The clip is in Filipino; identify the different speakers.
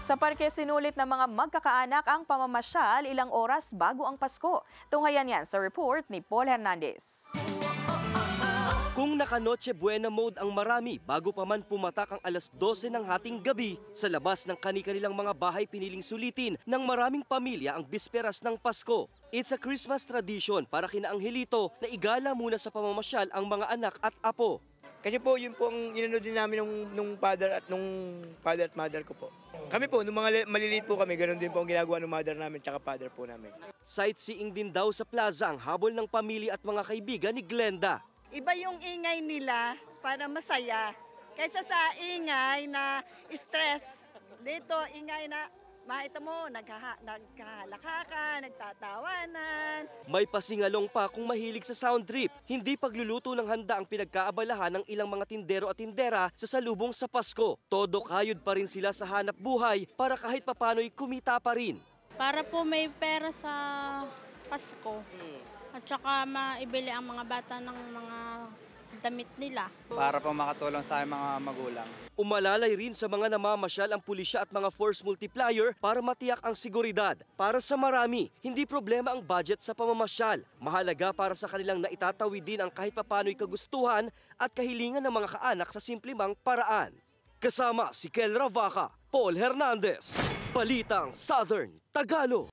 Speaker 1: Sa parke sinulit ng mga magkakaanak ang pamamasyal ilang oras bago ang Pasko. Tunghayan yan sa report ni Paul Hernandez.
Speaker 2: Kung naka-Noche Buena mode ang marami bago pa man pumatak ang alas 12 ng hating gabi, sa labas ng kani-kanilang mga bahay piniling sulitin ng maraming pamilya ang bisperas ng Pasko. It's a Christmas tradition para kina Angelito na igala muna sa pamamasyal ang mga anak at apo.
Speaker 3: Kasi po, yun po ang inano din namin nung father at mother ko po. Kami po, nung mga maliliit po kami, ganun din po ang ginagawa ng mother namin at father po namin.
Speaker 2: Sightseeing din daw sa plaza ang habol ng pamilya at mga kaibigan ni Glenda.
Speaker 4: Iba yung ingay nila para masaya. Kaysa sa ingay na stress. Dito, ingay na makita mo, nagkahalakakan, nagtatawanan.
Speaker 2: May pasingalong pa kung mahilig sa sound trip. Hindi pagluluto ng handa ang pinagkaabalahan ng ilang mga tindero at tindera sa salubong sa Pasko. Todo kayod pa rin sila sa hanap buhay para kahit papano'y kumita pa rin.
Speaker 5: Para po may pera sa Pasko. At saka maibili ang mga bata ng mga damit nila.
Speaker 6: Para po makatulong sa mga magulang.
Speaker 2: Umalalay rin sa mga namamasyal ang pulisya at mga force multiplier para matiyak ang seguridad. Para sa marami, hindi problema ang budget sa pamamasyal. Mahalaga para sa kanilang naitatawid din ang kahit papano'y kagustuhan at kahilingan ng mga kaanak sa simple mang paraan. Kasama si Kel Ravaca, Paul Hernandez, Balitang Southern Tagalog.